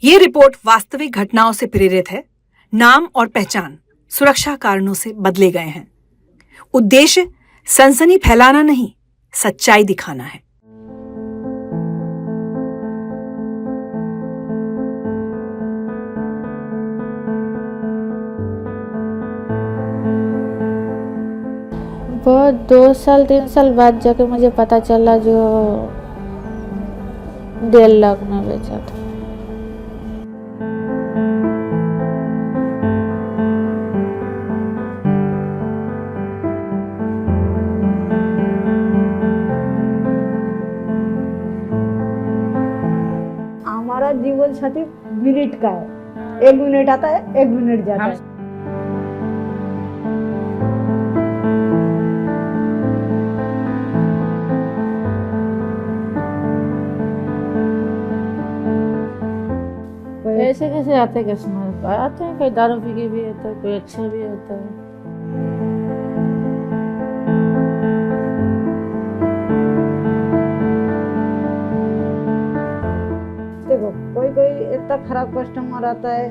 ये रिपोर्ट वास्तविक घटनाओं से प्रेरित है। नाम और पहचान सुरक्षा कारणों से बदले गए हैं। उद्देश्य सनसनी फैलाना नहीं, सच्चाई दिखाना है। बहुत 2 साल 3 साल बाद जाके मुझे पता चला जो 1.5 लाख में बेचा था। हमारा जीवन साथी मिनट का है, 1 मिनट आता है 1 मिनट जाता है। ऐसे कैसे आते हैं कस्टमर आते हैं, कोई दारू पी के भी आता है, कोई अच्छा भी आता है। देखो कोई कोई इतना खराब कस्टमर आता है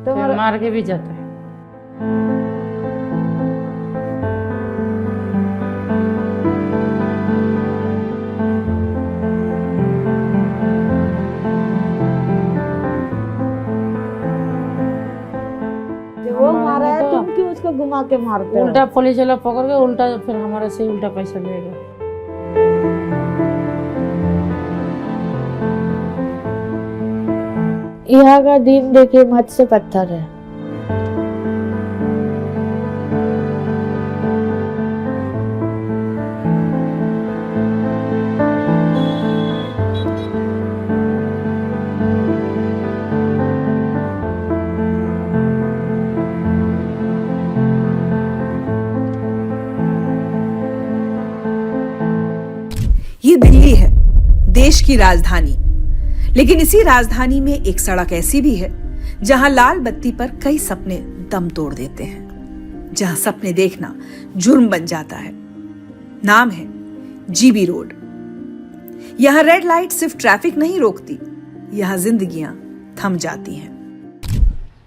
तो मार के भी जाता है। वो मारा है तुम क्यों उसको घुमा के मारते हो? उल्टा पुलिस वाला पकड़ के उल्टा फिर हमारे से उल्टा पैसा लेगा। यहाँ का दिन देखिए मत से पत्थर है। ये दिल्ली है, देश की राजधानी। लेकिन इसी राजधानी में एक सड़क ऐसी भी है जहां लाल बत्ती पर कई सपने दम तोड़ देते हैं, जहां सपने देखना जुर्म बन जाता है। नाम है जीबी रोड। यहां रेड लाइट सिर्फ ट्रैफिक नहीं रोकती, यहां जिंदगियां थम जाती हैं।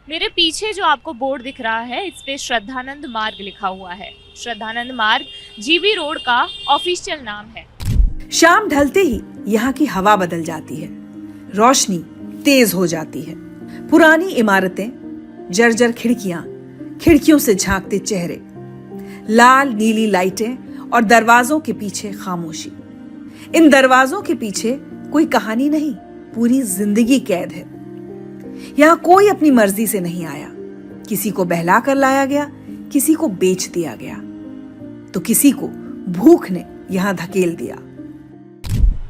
मेरे पीछे जो आपको बोर्ड दिख रहा है, इस पे श्रद्धानंद मार्ग लिखा हुआ है। श्रद्धानंद मार्ग जीबी रोड का ऑफिशियल नाम है। शाम ढलते ही यहाँ की हवा बदल जाती है, रोशनी तेज हो जाती है। पुरानी इमारतें, जर्जर खिड़कियां, खिड़कियों से झांकते चेहरे, लाल नीली लाइटें और दरवाजों के पीछे खामोशी। इन दरवाजों के पीछे कोई कहानी नहीं, पूरी जिंदगी कैद है। यहाँ कोई अपनी मर्जी से नहीं आया, किसी को बहला कर लाया गया, किसी को बेच दिया गया, तो किसी को भूख ने यहाँ धकेल दिया।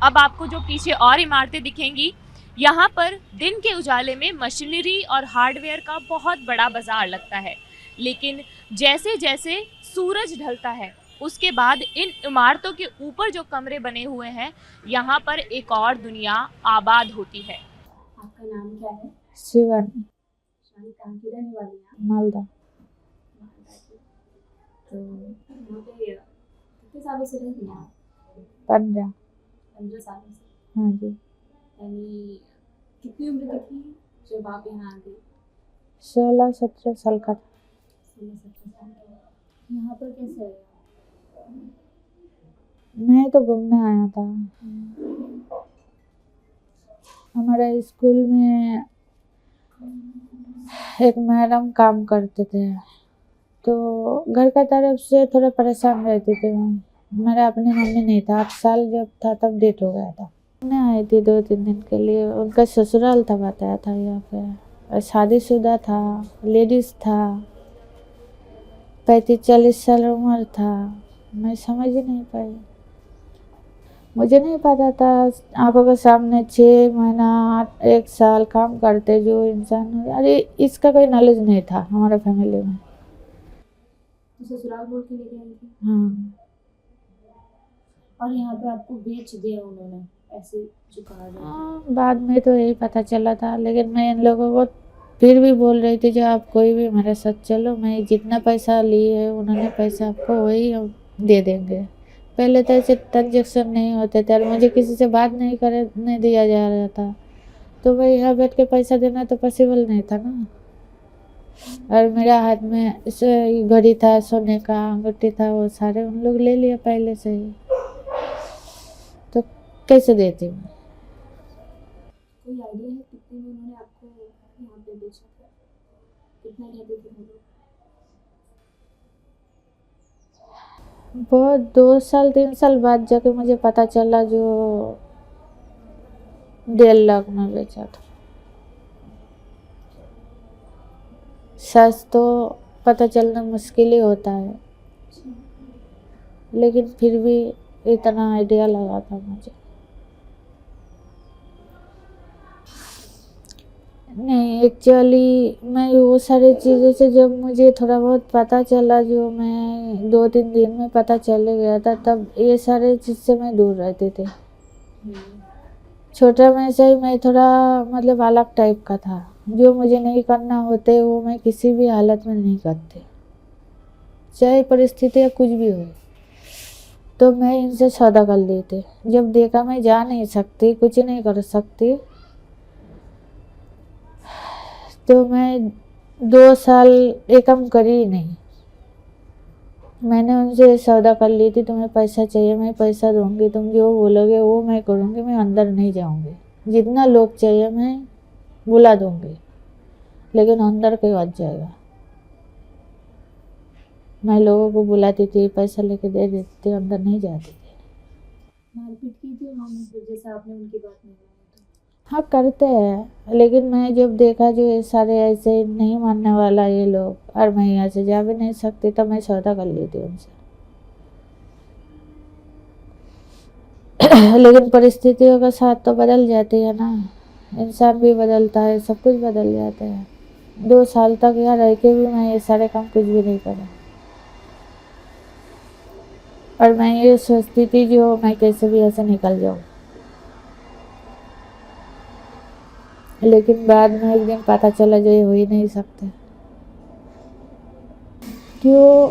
अब आपको जो पीछे और इमारतें दिखेंगी, यहाँ पर दिन के उजाले में मशीनरी और हार्डवेयर का बहुत बड़ा बाजार लगता है। लेकिन जैसे जैसे सूरज ढलता है, उसके बाद इन इमारतों के ऊपर जो कमरे बने हुए हैं, यहाँ पर एक और दुनिया आबाद होती है। आपका नाम क्या है? शिवानी। कहाँ की रहने वाली हैं? मालदा। तो यहाँ पे कितने सालों से रह रही हैं आप? 15 सालों से। हाँ जी। यानी कितनी उम्र की थी जब आप यहाँ आ गई? 16-17 साल का था। 16-17 साल की। यहाँ पर कैसे आए? मैं तो घूमने आया था। हमारे स्कूल में एक मैडम काम करते थे, तो घर का तरफ से थोड़ा परेशान रहती थी मैं। मेरा अपनी मम्मी नहीं था, 8 साल जब था तब डेट हो गया था। मैं आई थी 2-3 दिन के लिए। उनका ससुराल था, बताया था यहाँ पे। शादीशुदा था, लेडीज था, 35-40 साल उम्र था। मैं समझ ही नहीं पाई। मुझे नहीं पता था आंखों के सामने 6 महीना 1 साल काम करते जो इंसान, अरे इसका कोई नॉलेज नहीं था हमारे फैमिली में। तो ससुराल बोल के लेके आई थी? हाँ। और यहाँ पे आपको बेच दिया उन्होंने, ऐसे जो कहा जाता है? बाद में तो यही पता चला था, लेकिन मैं इन लोगों को फिर भी बोल रही थी जो आप कोई भी मेरे साथ चलो, मैं जितना पैसा लिए है उन्होंने पैसा आपको वही हम दे देंगे। पहले तो ऐसे ट्रांजेक्शन नहीं होते थे और मुझे किसी से बात नहीं करने दिया जा रहा था। तो भाई यहाँ बैठ के पैसा देना तो पॉसिबल नहीं था ना। और मेरा हाथ में घड़ी था, सोने का अंगूठी था, वो सारे उन लोग ले लिया पहले से ही, तो कैसे देती मैं? कोई आइडिया है कितने में उन्होंने आपको यहाँ पे बेचा था? कितना रहते थे वो लोग? बहुत 2 साल 3 साल बाद जाके मुझे पता चला, जो 1.5 लाख में बेचा था। सच तो पता चलना मुश्किल ही होता है, लेकिन फिर भी इतना आइडिया लगा था मुझे। नहीं, एक्चुअली मैं वो सारी चीज़ों से जब मुझे थोड़ा बहुत पता चला, जो मैं 2-3 दिन में पता चले गया था, तब ये सारे चीज़ से मैं दूर रहती थी। छोटा में से ही मैं थोड़ा मतलब अलग टाइप का था, जो मुझे नहीं करना होते वो मैं किसी भी हालत में नहीं करती, चाहे परिस्थिति या कुछ भी हो। तो मैं इनसे सौदा कर ली थी। जब देखा मैं जा नहीं सकती, कुछ नहीं कर सकती, तो मैं 2 साल ये काम करी ही नहीं। मैंने उनसे सौदा कर ली थी, तुम्हें पैसा चाहिए मैं पैसा दूंगी, तुम जो बोलोगे वो मैं करूँगी, मैं अंदर नहीं जाऊंगी, जितना लोग चाहिए मैं बुला दूंगी, लेकिन अंदर कोई बच जाएगा। मैं लोगों को बुलाती थी, पैसा लेके दे देती थी, अंदर नहीं जाती थी। मारपीट की थी उन्होंने फिर, जैसे आपने उनकी बात नहीं मानी तो? हाँ करते हैं, लेकिन मैं जब देखा जो ये सारे ऐसे नहीं मानने वाला ये लोग, और मैं यहाँ से जा भी नहीं सकती, तो मैं सौदा कर ली थी उनसे। लेकिन परिस्थितियों का साथ तो बदल जाती है ना, इंसान भी बदलता है, सब कुछ बदल जाता है। 2 साल तक यहाँ रह के भी मैं ये सारे काम कुछ भी नहीं करा, और मैं ये सोचती थी जो मैं कैसे भी ऐसे निकल जाऊँ, लेकिन बाद में एक दिन पता चला जो ये हो ही नहीं सकता। क्यों?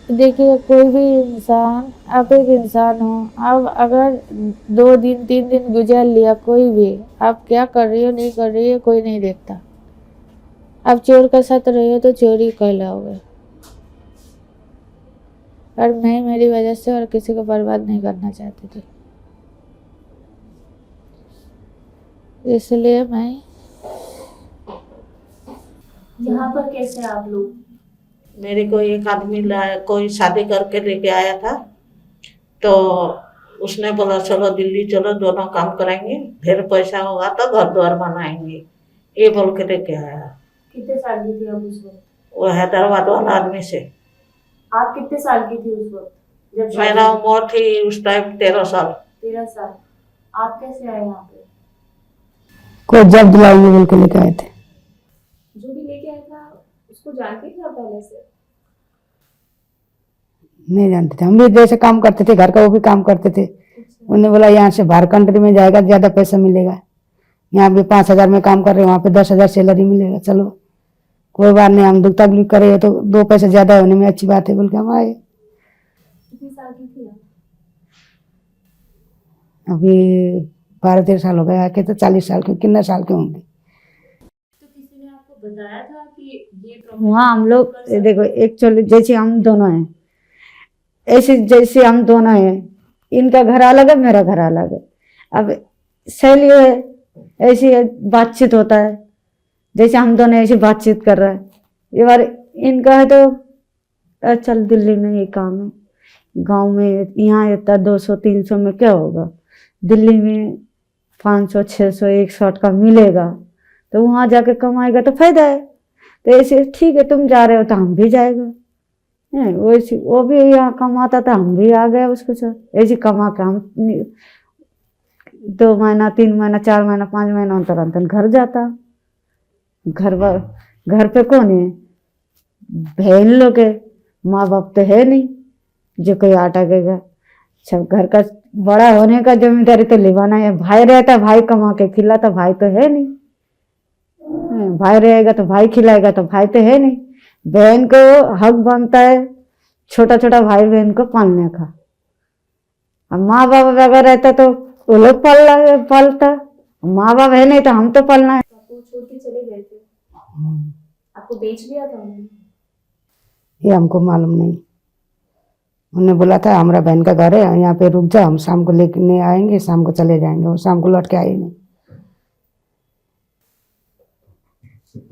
देखिए, कोई भी इंसान, आप एक इंसान हो, अब अगर 2 दिन 3 दिन गुजर लिया, कोई भी आप क्या कर रही हो नहीं कर रही हो कोई नहीं देखता। आप चोर के साथ रहे हो तो चोरी कहलाओगे, और मैं मेरी वजह से और किसी को बर्बाद नहीं करना चाहती थी, इसलिए मैं। यहाँ पर कैसे आप लोग? मेरे को एक आदमी लाया, कोई शादी करके लेके आया था, तो उसने बोला चलो दिल्ली चलो, दोनों काम करेंगे, फिर पैसा होगा तो घर द्वार बनाएंगे, ये बोल के लेके आया। कितने साल की थी आप उस वक्त? वो हैदराबाद वाला आदमी से। आप कितने साल की थी उस वक्त जब शादी मेरा हुई? उम्र थी उस टाइम 13 साल। 13 साल। आप कैसे आए यहाँ पे? को जब दिलाएंगे बोल के लेके आए थे। जो भी लेके आया था उसको जानते थे आप पहले से? नहीं जानते थे, हम भी जैसे काम करते थे घर का, वो भी काम करते थे। उन्होंने बोला यहाँ से बाहर कंट्री में जाएगा ज्यादा पैसा मिलेगा, यहाँ भी 5,000 में काम कर रहे हैं, वहाँ पे 10,000 सैलरी मिलेगा, चलो कोई बात नहीं, हम दुख तकलीफ करे तो 2 पैसे ज्यादा होने में अच्छी बात है बोल के हम आए। कितने साल की थी आप? अभी 12-13 साल हो गए आके, तो 40 साल के कितने साल के होंगे। तो किसी ने आपको बताया था कि ये वहाँ हम लोग देखो, एक्चुअली जैसे हम दोनों हैं, ऐसे जैसे हम दोनों हैं, इनका घर अलग है, मेरा घर अलग है। अब शैली है, ऐसी बातचीत होता है, जैसे हम दोनों ऐसी बातचीत कर रहे हैं। ये बार इनका है तो चल दिल्ली में ये काम है, गांव में यहाँ इतना 200-300 में क्या होगा, दिल्ली में 500-600 160 का मिलेगा, तो वहाँ जाके कमाएगा तो फायदा है। तो ऐसे ठीक है, तुम जा रहे हो तो हम भी जाएगा, वैसे वो भी यहाँ कमाता था, हम भी आ गए उसके साथ। ऐसे कमा के हम 2 महीना 3 महीना 4 महीना 5 महीना अंतर अंतर घर जाता। घर पे कौन है, बहन लोग है, माँ बाप तो है नहीं जो कोई आटा देगा। सब घर का बड़ा होने का जिम्मेदारी तो निभाना है। भाई रहता, भाई कमा के खिलाता, भाई तो है नहीं। भाई रहेगा तो भाई खिलाएगा, तो भाई तो है नहीं। बहन को हक बनता है छोटा छोटा भाई बहन को पालने का। अब माँ बाप अगर रहता तो वो लोग पालता। माँ बाप है नहीं तो हम तो पलना है। आपको छोड़ के चले गए थे, आपको बेच दिया था उन्होंने? ये हमको मालूम नहीं। उन्होंने बोला था हमारा बहन का घर है, यहाँ पे रुक जा, हम शाम को लेने आएंगे, शाम को चले जाएंगे। वो शाम को लौट के आए नहीं।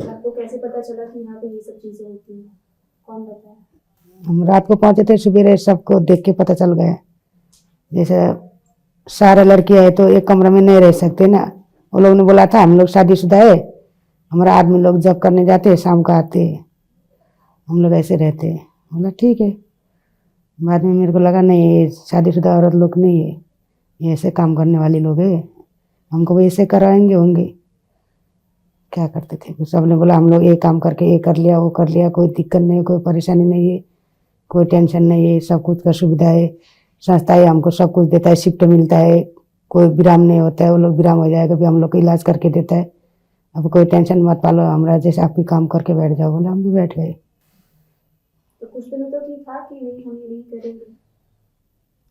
आपको कैसे पता चला कि यहाँ पे ये सब चीजें होती हैं? कौन बताया? हम रात को पहुंचे थे, सवेरे सबको देख के पता चल गया। जैसे सारे लड़की है तो एक कमरे में नहीं रह सकते ना। वो लोग ने बोला था हम लोग शादीशुदा है, हमारा आदमी लोग जब करने जाते हैं शाम को आते हैं, हम लोग ऐसे रहते हैं। बोला ठीक है। बाद में मेरे को लगा नहीं ये शादीशुदा औरत लोग नहीं है, ये ऐसे काम करने वाले लोग हैं, हमको भी ऐसे कराएंगे होंगे। क्या करते थे, सब ने बोला हम लोग ये काम करके ये कर लिया वो कर लिया, कोई दिक्कत नहीं, कोई परेशानी नहीं है, कोई टेंशन नहीं है, सब कुछ का सुविधा है, संस्था है हमको सब कुछ देता है, शिफ्ट मिलता है, कोई विराम नहीं होता है, वो लोग विराम हो जाएगा भी हम लोग को इलाज करके देता है। अब कोई टेंशन मत पालो, हमारा जैसे आप भी काम करके बैठ जाओ। बोला हम भी बैठ गए। तो कुछ दिनों तो ठीक था कि नहीं, हम ये नहीं करेंगे?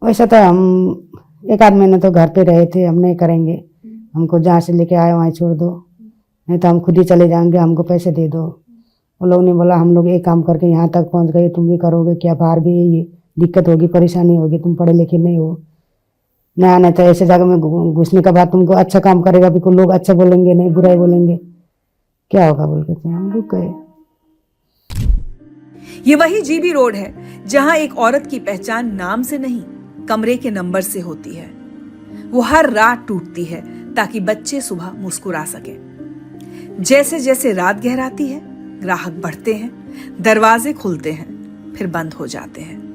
वैसा तो हम 1 आध महीने तो घर पे रहे थे, हम नहीं करेंगे, हमको जहाँ से लेके आए वहाँ छोड़ दो, नहीं तो हम खुद ही चले जाएंगे, हमको पैसे दे दो। वो लोग ने बोला हम लोग ये काम करके यहाँ तक पहुँच गए, तुम भी करोगे क्या? बाहर भी ये दिक्कत होगी, परेशानी होगी, तुम पढ़े लिखे नहीं हो, नया नहीं तो ऐसे जगह में घुसने के बाद तुमको अच्छा काम करेगा भी, कोई लोग अच्छा बोलेंगे नहीं, बुराई बोलेंगे, क्या होगा बोल के हम रुक गए। ये वही जीबी रोड है जहां एक औरत की पहचान नाम से नहीं, कमरे के नंबर से होती है। वो हर रात टूटती है ताकि बच्चे सुबह मुस्कुरा सके। जैसे जैसे रात गहराती है, ग्राहक बढ़ते हैं, दरवाजे खुलते हैं, फिर बंद हो जाते हैं।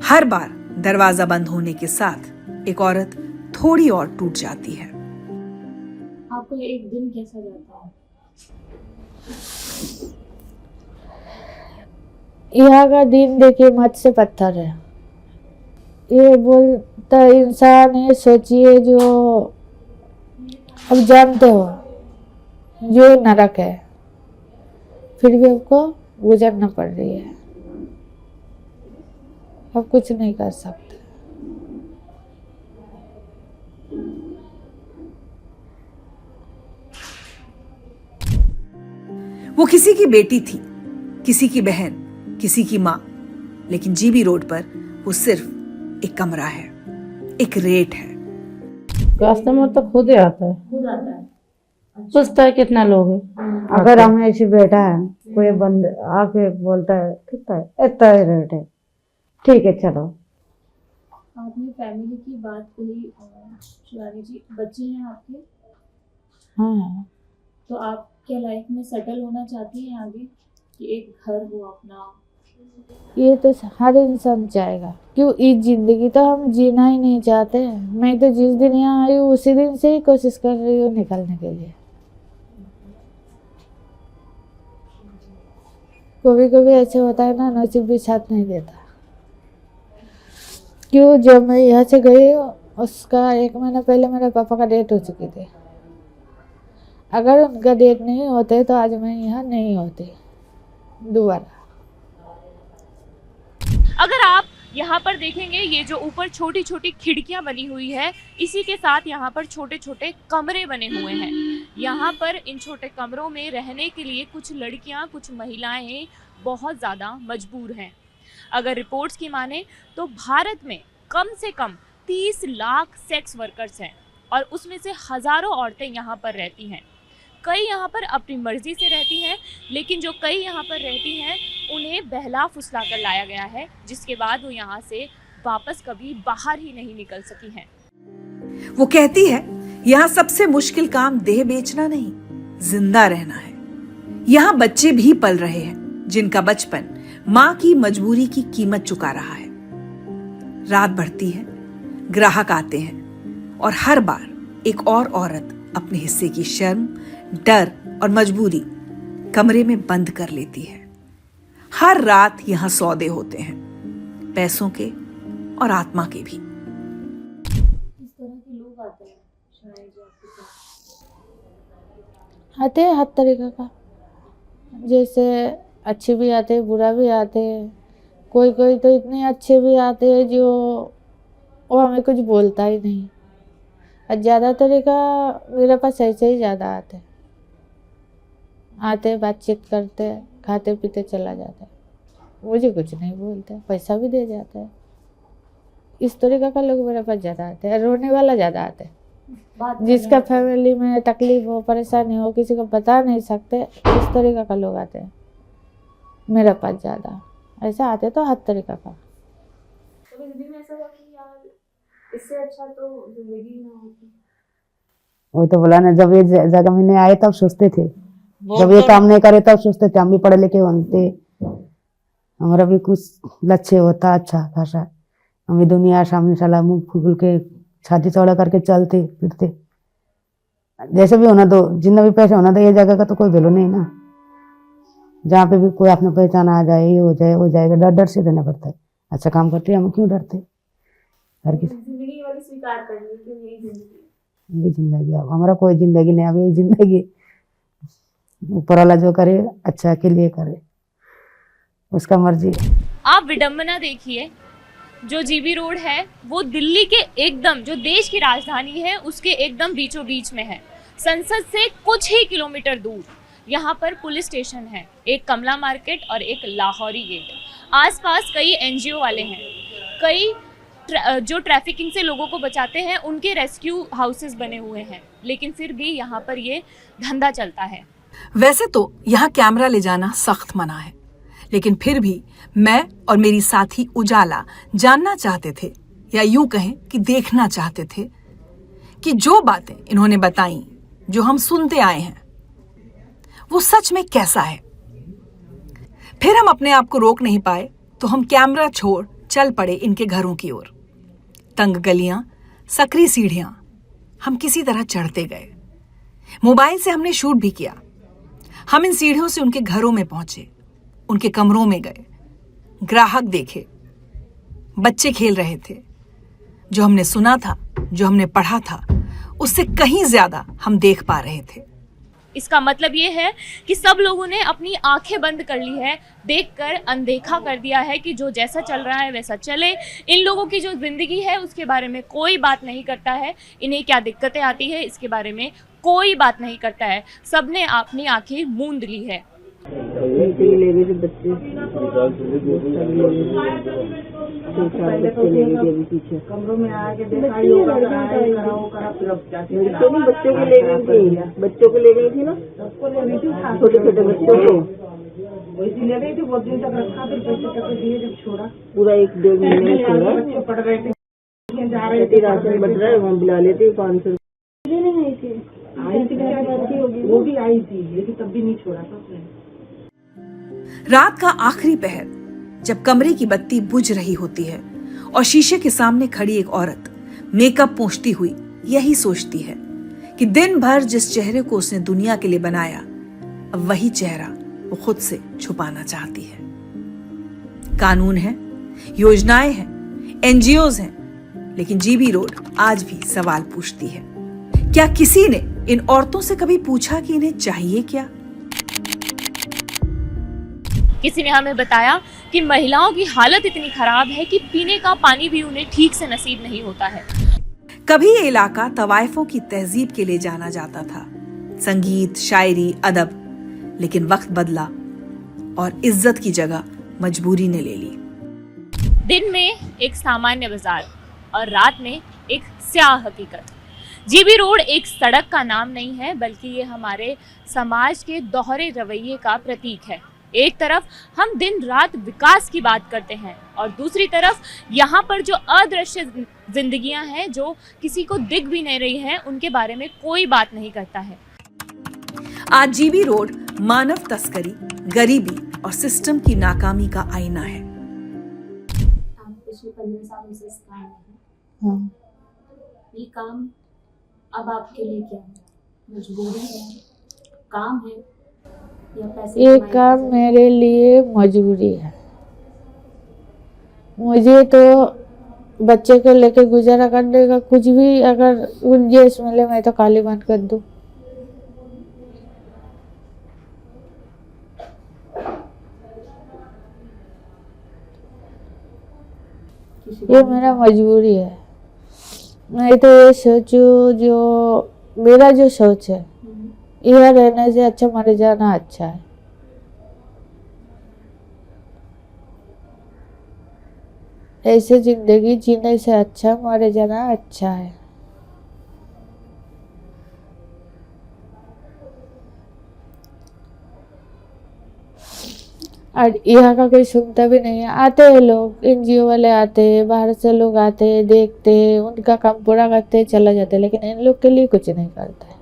हर बार दरवाजा बंद होने के साथ एक औरत थोड़ी और टूट जाती है। आपको एक दिन कैसा जाता है? यहाँ का दिन देखिए मत से पत्थर है। ये बोलता इंसान ये सोचिए जो अब जानते हो जो नरक है, फिर भी आपको गुजरना पड़ रही है, अब कुछ नहीं कर सकते। वो किसी की बेटी थी, किसी की बहन, किसी की माँ, लेकिन जीबी रोड पर वो सिर्फ एक कमरा है, एक रेट है। कस्टमर तो खुद ही आता है, खुद आता है? पूछता है कितना लोग है। अगर हम ऐसे बैठा है, कोई बंद आके बोलता है कितना है, इतना ही रेट है, ठीक है चलो। आपने फैमिली की बात कही शिवानी जी, बच्चे हैं आपके? हाँ, तो आप क्या लाइफ में सेटल होना चाहती हैं आगे, कि एक घर हो अपना? ये तो हर इंसान चाहेगा, क्यों इस जिंदगी तो हम जीना ही नहीं चाहते। मैं तो जिस दिन यहाँ आई हूँ उसी दिन से ही कोशिश कर रही हूँ निकलने के लिए। कभी कभी ऐसे होता है ना, नसीब भी साथ नहीं देता। क्यों, जब मैं यहाँ से गई उसका 1 महीना पहले मेरे पापा का डेथ हो चुकी थी। अगर उनका डेथ नहीं होते तो आज मैं यहाँ नहीं होती दोबारा। अगर आप यहाँ पर देखेंगे, ये जो ऊपर छोटी छोटी खिड़कियाँ बनी हुई है, इसी के साथ यहाँ पर छोटे छोटे कमरे बने हुए हैं। यहाँ पर इन छोटे कमरों में रहने के लिए कुछ लड़कियाँ, कुछ महिलाएं बहुत ज़्यादा मजबूर हैं। अगर रिपोर्ट्स की माने तो भारत में कम से कम 30 लाख सेक्स वर्कर्स हैं और उसमें से हज़ारों औरतें यहाँ पर रहती हैं। कई यहाँ पर अपनी मर्जी से रहती हैं, लेकिन जो कई यहाँ पर रहती हैं उन्हें बहला फुसला कर लाया गया है, जिसके बाद वो यहाँ से वापस कभी बाहर ही नहीं निकल सकी हैं। वो कहती है यहाँ सबसे मुश्किल काम देह बेचना नहीं, जिंदा रहना है। यहाँ बच्चे भी पल रहे हैं जिनका बचपन माँ की मजबूरी की कीमत चुका रहा है। रात बढ़ती है, ग्राहक आते हैं और हर बार एक और औरत अपने हिस्से की शर्म, डर और मजबूरी कमरे में बंद कर लेती है। हर रात यहाँ सौदे होते हैं, पैसों के और आत्मा के भी। किस तरह के लोग आते हैं शिवानी जी आपके पास? आते हैं हर तरीका का, जैसे अच्छे भी आते हैं, बुरा भी आते हैं। कोई कोई तो इतने अच्छे भी आते हैं जो वो हमें कुछ बोलता ही नहीं, और ज़्यादा तरीका मेरे पास ऐसे ही ज़्यादा आते बातचीत करते, खाते पीते चला जाता है, मुझे कुछ नहीं बोलते, पैसा भी दे जाता है। इस तरीका का लोग मेरे पास ज़्यादा आते हैं। रोने वाला ज़्यादा आते हैं, जिसका फैमिली में तकलीफ हो, परेशानी हो, किसी को बता नहीं सकते, इस तरीका का लोग आते हैं मेरे पास ज़्यादा। ऐसा आते तो हर तरीका का। कभी जिंदगी में ऐसा हुआ कि यार इससे अच्छा तो जिंदगी ना होती? वही तो बोला ना, जब ये जगह में नहीं आए तब सोचते थे, जब ये काम नहीं करे तब सोचते थे हम भी पढ़े लिखे बनते, हमारा भी कुछ लक्ष्य होता अच्छा खासा, हम भी दुनिया सामने साला मुंह फूल के छाती चौड़ा करके चलते फिरते। जैसे भी होना दो, जितना भी पैसा होना दो, ये जगह का तो कोई वैल्यू नहीं ना। जहाँ पे भी कोई अपना पहचान आ जाए, ये हो जाएगा, डर डर से रहना पड़ता है। अच्छा काम करते हैं हम, क्यों डरते? हर किसी जिंदगी वाली स्वीकार करनी कि यही जिंदगी। यही जिंदगी, अब हमारा कोई जिंदगी नहीं, अब यही जिंदगी। ऊपर वाला जो करे अच्छा के लिए करे, उसका मर्जी है। आप विडंबना देखिए, जो जीबी रोड है वो दिल्ली के एकदम, जो देश की राजधानी है उसके एकदम बीचों बीच में है। संसद से कुछ ही किलोमीटर दूर यहाँ पर पुलिस स्टेशन है, एक कमला मार्केट और एक लाहौरी गेट। आसपास कई एनजीओ वाले हैं, कई जो ट्रैफिकिंग से लोगों को बचाते हैं उनके रेस्क्यू हाउसेस बने हुए हैं, लेकिन फिर भी यहाँ पर ये धंधा चलता है। वैसे तो यहाँ कैमरा ले जाना सख्त मना है, लेकिन फिर भी मैं और मेरी साथी उजाला जानना चाहते थे, या यूं कहें कि देखना चाहते थे कि जो बातें इन्होंने बताई, जो हम सुनते आए हैं, वो सच में कैसा है। फिर हम अपने आप को रोक नहीं पाए तो हम कैमरा छोड़ चल पड़े इनके घरों की ओर। तंग गलियां, सकरी सीढ़ियां, हम किसी तरह चढ़ते गए। मोबाइल से हमने शूट भी किया। हम इन सीढ़ियों से उनके घरों में पहुंचे, उनके कमरों में गए, ग्राहक देखे, बच्चे खेल रहे थे। जो हमने सुना था, जो हमने पढ़ा था, उससे कहीं ज्यादा हम देख पा रहे थे। इसका मतलब ये है कि सब लोगों ने अपनी आंखें बंद कर ली है, देखकर अनदेखा कर दिया है कि जो जैसा चल रहा है वैसा चले। इन लोगों की जो जिंदगी है उसके बारे में कोई बात नहीं करता है, इन्हें क्या दिक्कतें आती है इसके बारे में कोई बात नहीं करता है। सबने अपनी आंखें मूंद ली है। कमरों में आके देखा बच्चों को ले गई थी, बच्चों को ले गई थी ना, सबको ले गई थी, छोटे छोटे बच्चों को वैसी ले गई थी। बहुत दिन तक रखा, फिर पैसे तक दिए, जब छोड़ा पूरा 1-2 महीने छोड़ा। बच्चे पढ़ रहे थे, जा रहे थे, राशन बट रहा है, वहाँ बुला लेते 500 आई थी, क्या बात की होगी, वो भी आई थी, लेकिन तब भी नहीं छोड़ा था। रात का आखिरी पहर, जब कमरे की बत्ती बुझ रही होती है और शीशे के सामने खड़ी एक औरत मेकअप पोंछती हुई यही सोचती है कि दिन भर जिस चेहरे को उसने दुनिया के लिए बनाया, अब वही चेहरा वो खुद से छुपाना चाहती है। कानून है, योजनाएं हैं, एनजीओज हैं, लेकिन जीबी रोड आज भी सवाल पूछती है। क्या किसी ने इन औरतों से कभी पूछा कि इन्हें चाहिए क्या? किसी ने हमें बताया कि महिलाओं की हालत इतनी खराब है कि पीने का पानी भी उन्हें ठीक से नसीब नहीं होता है। कभी ये इलाका तवाइफों की तहजीब के लिए जाना जाता था, संगीत, शायरी, अदब, लेकिन वक्त बदला और इज्जत की जगह मजबूरी ने ले ली। दिन में एक सामान्य बाजार और रात में एक स्याह हकीकत। जीबी रोड एक सड़क का नाम नहीं है, बल्कि ये हमारे समाज के दोहरे रवैये का प्रतीक है। एक तरफ हम दिन रात विकास की बात करते हैं और दूसरी तरफ यहाँ पर जो अदृश्य जिंदगियां हैं, जो किसी को दिख भी नहीं रही हैं, उनके बारे में कोई बात नहीं करता है। आज जीबी रोड मानव तस्करी, गरीबी और सिस्टम की नाकामी का आईना है। आप पिछले 15 सालों से इस काम में हैं। ये काम अब आपके लिए क्या है? मजबूरी है, काम है, या पैसे? ये काम मेरे लिए मजबूरी है। मुझे तो बच्चे को लेकर गुजारा करने का कुछ भी अगर गुंजाइश मिले, मैं तो काली बंद कर दूं। ये मेरा मजबूरी है। मैं तो ये सोचू, जो मेरा जो सोच है, यह रहने से अच्छा मर जाना अच्छा है। ऐसे जिंदगी जीने से अच्छा मर जाना अच्छा है। और यहाँ का कोई सुनता भी नहीं है। आते हैं लोग, एनजीओ वाले आते हैं, बाहर से लोग आते हैं, देखते हैं, उनका काम पूरा करते हैं, चला जाते हैं, लेकिन इन लोग के लिए कुछ नहीं करता है।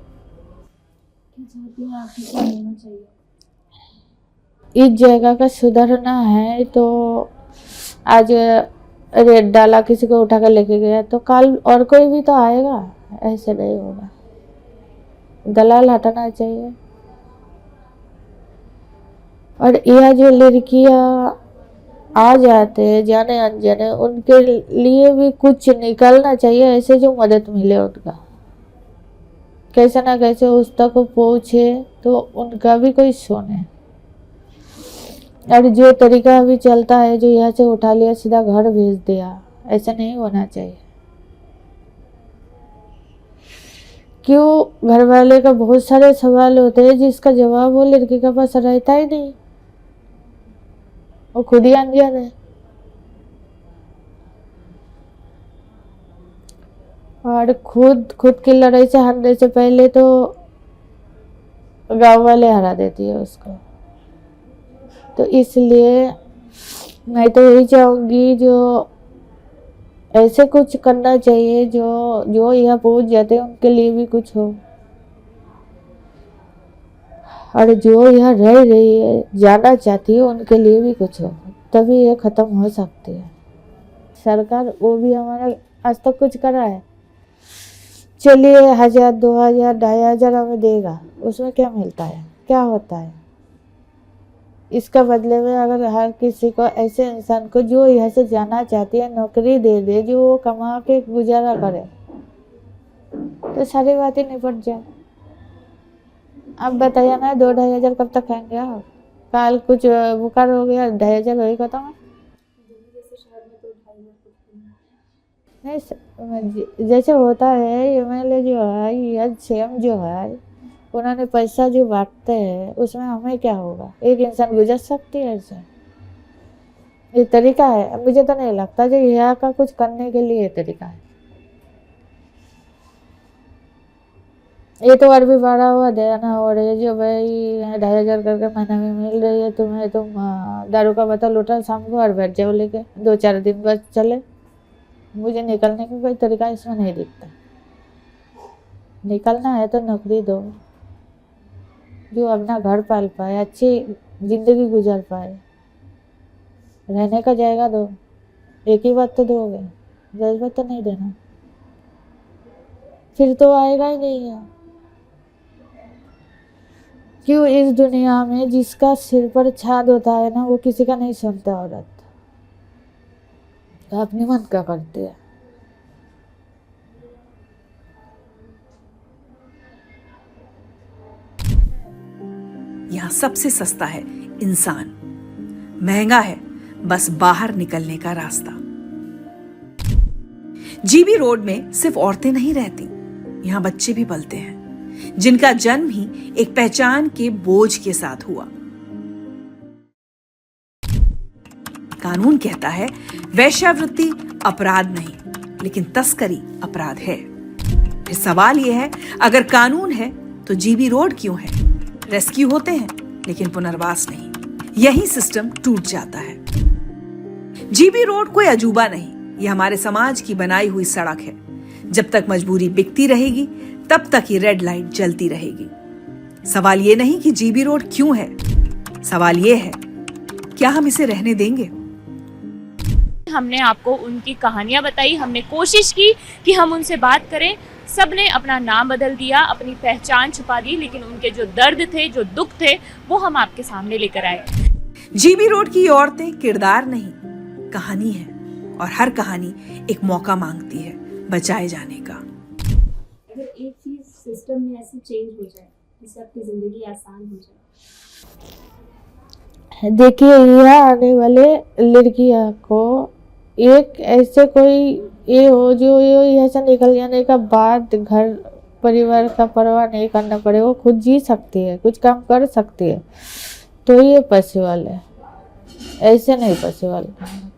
क्या चाहती हैं आप, क्या होना चाहिए? इस जगह का सुधारना है तो आज रेट डाला, किसी को उठा कर लेके गया, तो कल और कोई भी तो आएगा, ऐसे नहीं होगा। दलाल हटाना चाहिए। और यह जो लड़कियां आ जाते हैं जाने अनजाने, उनके लिए भी कुछ निकलना चाहिए, ऐसे जो मदद मिले उनका, कैसे ना कैसे उस तक पहुँचे तो उनका भी कोई सुने। और जो तरीका अभी चलता है, जो यहाँ से उठा लिया सीधा घर भेज दिया, ऐसा नहीं होना चाहिए। क्यों? घर वाले का बहुत सारे सवाल होते हैं जिसका जवाब वो लड़की के पास रहता ही नहीं, वो खुद ही अनजान है। और खुद की लड़ाई से हारने से पहले तो गांव वाले हरा देती है उसको। तो इसलिए मैं तो यही चाहूँगी, जो ऐसे कुछ करना चाहिए जो यहाँ पहुँच जाते हैं उनके लिए भी कुछ हो, और जो यहाँ रह रही है, जाना चाहती है, उनके लिए भी कुछ हो, तभी ये ख़त्म हो सकती है। सरकार वो भी हमारा आज तक कुछ करा है, चलिए 1000, 2000, 2500 हमें देगा, उसमें क्या मिलता है, क्या होता है? इसका बदले में अगर हर किसी को, ऐसे इंसान को जो यहाँ से जाना चाहती है, नौकरी दे दे, जो वो कमा के गुजारा करे, तो सारी बातें निपट जाए। अब बताइए ना, 2-2500 कब तक खाएंगे आप? कल कुछ बुखार हो गया, 2500 वही खत्म है। दिल्ली जैसे शहर में तो 2,500 कुछ नहीं, जैसे होता है एमएलए जो है या सीएम जो है, उन्होंने पैसा जो बांटते हैं उसमें हमें क्या होगा? एक इंसान गुजर सकती है ऐसे? ये तरीका है? मुझे तो नहीं लगता जो यहाँ का कुछ करने के लिए ये तरीका है। ये तो और भी बढ़ा हुआ देना हो रही है, जो भाई 2500 करके महीने में मिल रही है तुम्हें, तुम दारू का बोतल उठा शाम को और बैठ जाओ लेके, 2-4 दिन बस चले। मुझे निकलने का कोई तरीका इसमें नहीं दिखता। निकलना है तो नौकरी दो, जो अपना घर पाल पाए, अच्छी जिंदगी गुजार पाए, रहने का जायगा दो। एक ही बात तो दोगे, 10 बात तो नहीं देना, फिर तो आएगा ही नहीं है। क्यों? इस दुनिया में जिसका सिर पर छाद होता है ना, वो किसी का नहीं सुनता औरत, तो अपने मन का करती है। यहाँ सबसे सस्ता है इंसान, महंगा है बस बाहर निकलने का रास्ता। जीबी रोड में सिर्फ औरतें नहीं रहती, यहाँ बच्चे भी पलते हैं, जिनका जन्म ही एक पहचान के बोझ के साथ हुआ। कानून कहता है वेश्यावृत्ति अपराध नहीं, लेकिन तस्करी अपराध है। फिर सवाल यह है, अगर कानून है तो जीबी रोड क्यों है? रेस्क्यू होते हैं लेकिन पुनर्वास नहीं। यही सिस्टम टूट जाता है। जीबी रोड कोई अजूबा नहीं, यह हमारे समाज की बनाई हुई सड़क है। जब तक मजबूरी बिकती रहेगी तब तक ये रेड लाइट जलती रहेगी। सवाल ये नहीं कि जीबी रोड क्यों है, सवाल ये है क्या हम इसे रहने देंगे? हमने आपको उनकी कहानियां बताई, हमने कोशिश की कि हम उनसे बात करें। सबने अपना नाम बदल दिया, अपनी पहचान छुपा दी, लेकिन उनके जो दर्द थे, जो दुख थे, वो हम आपके सामने लेकर आए। जीबी रोड की औरतें किरदार नहीं, कहानी है, और हर कहानी एक मौका मांगती है बचाए जाने का। अगर एक चीज सिस्टम में ऐसी चेंज हो जाए जिससे आपकी जिंदगी आसान हो जाए। देखिए, यहाँ आने वाले लड़कियों को एक ऐसे कोई ये हो जो यहाँ से निकल जाने का बाद घर परिवार का परवाह नहीं करना पड़े, वो खुद जी सकती है, कुछ काम कर सकती है, तो ये पॉसिबल है। ऐसे नहीं पॉसिबल।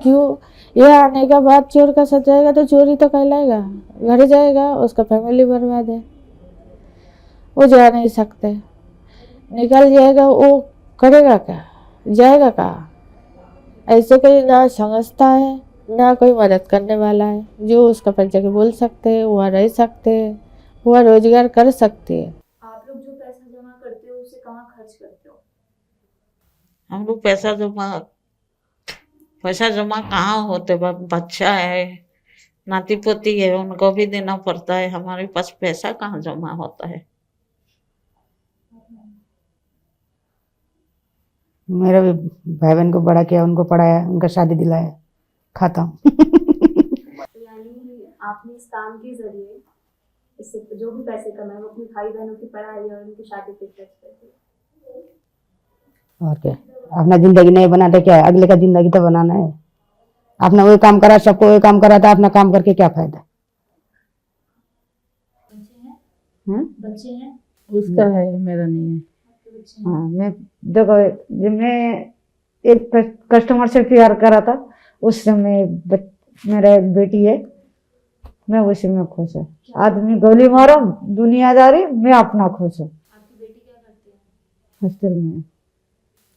क्यों? ये आने का बाद चोर का साथ जाएगा तो चोरी तो कहलाएगा, घर जाएगा, उसका फैमिली बर्बाद है, वो जा नहीं सकते। निकल जाएगा, वो करेगा क्या, जाएगा कहाँ? ऐसे कोई ना समझता है ना कोई मदद करने वाला है, जो उसका पर जगह बोल सकते हैं, वहाँ रह सकते हैं, वहाँ रोजगार कर सकते हैं। आप लोग जो पैसा जमा करते हो उसे कहाँ खर्च करते हो? हम लोग पैसा जमा कहाँ होते, बच्चा है, नाती पोती है, उनको भी देना पड़ता है। हमारे पास पैसा कहाँ जमा होता है। मेरा भी भाई बहन को बड़ा किया, उनको पढ़ाया, उनका शादी दिलाया, खाता हूँ। यानी आपने इस काम के जरिए इससे जो भी पैसे कमाए वो अपने भाई बहनों की पढ़ाई और उनकी शादी पे खर्च करते हैं। और क्या, अपना जिंदगी नहीं बनाते क्या, अगले का जिंदगी तो बनाना है। अपना वही काम करा, सबको वही काम करा था, अपना काम करके क्या फायदा। बच्चे हैं? उसका है, मेरा नहीं है। हाँ, मैं देखो, जब मैं एक कस्टमर से प्यार करा था, उस समय मेरा बेटी है, मैं उसी में खुश हूँ। आदमी गोली मारो, दुनियादारी, मैं अपना खुश हूँ। आपकी बेटी क्या करती है? हॉस्टल में।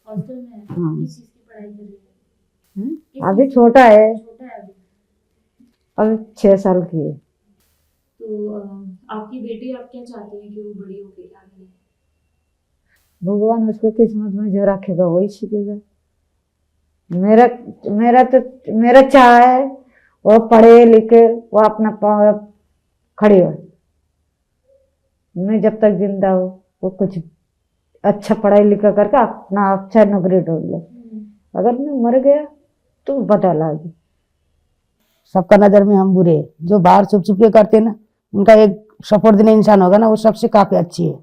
हॉस्टल में है? हाँ। किस चीज की पढ़ाई कर रही है? अभी छोटा है, छोटा है अभी। अभी 6 साल की है। तो आपकी बेटी आप क्या चाहती हैं कि वो बड़ी होके क्या बने? भगवान उसको किस्मत में जो रखेगा वही सीखेगा। मेरा चाह है वो पढ़े लिखे, वो अपना पाँव पे खड़ी हो। मैं जब तक जिंदा हूँ वो कुछ अच्छा पढ़ाई लिखा करके अपना अच्छा नौकरी ढूंढ ले। अगर मैं मर गया तो बता लागी। सबका नजर में हम बुरे, जो बाहर छुप छुप के करते ना, उनका एक सपोर्ट देने इंसान होगा ना, वो सबसे काफी अच्छी है।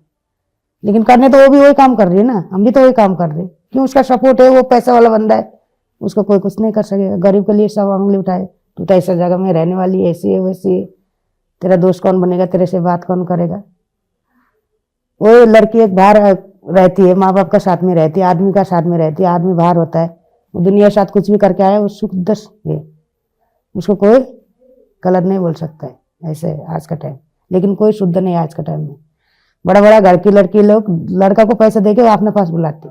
लेकिन करने तो वो भी वही काम कर रही है ना, हम भी तो वही काम कर रहे हैं। क्यों? उसका सपोर्ट है, वो पैसा वाला बंदा है, उसको कोई कुछ नहीं कर सकेगा। गरीब के लिए सब उंगली उठाए, तू तो ऐसा जगह में रहने वाली है, ऐसी है वैसी है, तेरा दोस्त कौन बनेगा, तेरे से बात कौन करेगा। वो लड़की एक बाहर रहती है, माँ बाप का साथ में रहती है, आदमी का साथ में रहती है, आदमी बाहर होता है, वो दुनिया के साथ कुछ भी करके आया, वो सुख दस है, उसको कोई गलत नहीं बोल सकता है। ऐसे है आज का टाइम, लेकिन कोई शुद्ध नहीं है आज का टाइम में। बड़ा बड़ा घर की लड़की लोग लड़का को पैसा देके वो अपने पास बुलाते।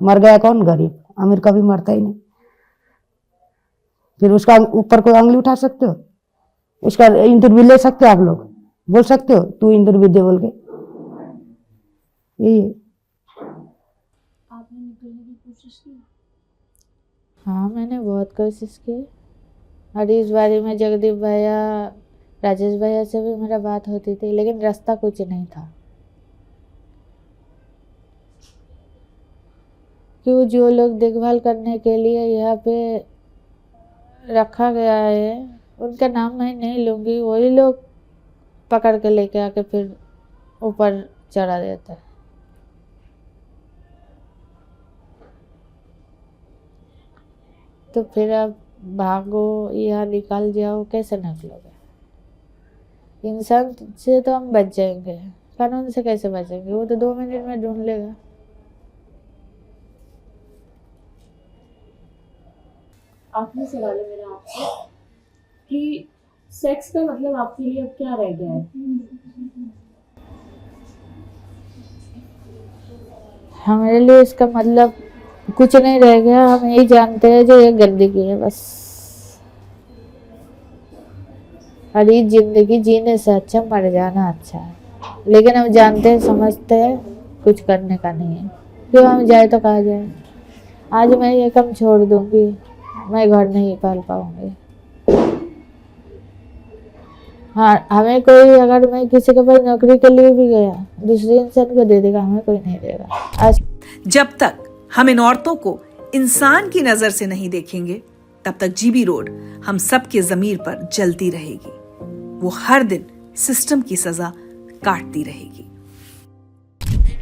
मर गया कौन? गरीब। अमीर कभी मरता ही नहीं। फिर उसका ऊपर कोई उंगली उठा सकते हो? उसका इंटरव्यू ले सकते हो? आप लोग बोल सकते हो तू इंटरव्यू दे बोल के? यही है। आपने निकलने की कोशिश की? हाँ, मैंने बहुत कोशिश की। और इस बारे में जगदीप भैया, राजेश भैया से भी मेरा बात होती थी, लेकिन रास्ता कुछ नहीं था। क्यों? जो लोग देखभाल करने के लिए यहाँ पे रखा गया है, उनका नाम मैं नहीं लूँगी, वही लोग पकड़ के लेके आके फिर ऊपर चढ़ा देता है। तो फिर अब भागो या निकल जाओ, कैसे निकलोगे? इंसान से तो हम बच जाएंगे, कानून से कैसे बचेंगे? वो तो 2 मिनट में ढूंढ लेगा। आखिरी सवाल है मेरा आपसे कि सेक्स का मतलब आपके लिए अब क्या रह गया है? हमारे लिए इसका मतलब कुछ नहीं रह गया। हम यही जानते हैं जो ये गंदगी है बस। और ये जिंदगी जीने से अच्छा मर जाना अच्छा है। लेकिन हम जानते हैं, समझते हैं, कुछ करने का नहीं है। क्यों? हम जाए तो कहाँ जाए? आज मैं ये काम छोड़ दूंगी, मैं घर नहीं पाल पाऊंगी। हाँ, हमें कोई, अगर मैं किसी के पास नौकरी के लिए भी गया, दूसरे इंसान को दे देगा, हमें कोई नहीं देगा। आज जब तक हम इन औरतों को इंसान की नजर से नहीं देखेंगे, तब तक जीबी रोड हम सब के जमीर पर जलती रहेगी। वो हर दिन सिस्टम की सजा काटती रहेगी।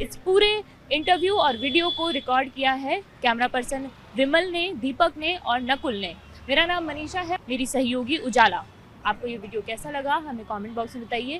इस पूरे इंटरव्यू और वीडियो को रिकॉर्ड किया है कैमरा पर्सन विमल ने, दीपक ने और नकुल ने। मेरा नाम मनीषा है, मेरी सहयोगी उजाला। आपको ये वीडियो कैसा लगा हमें कमेंट बॉक्स में बताइए।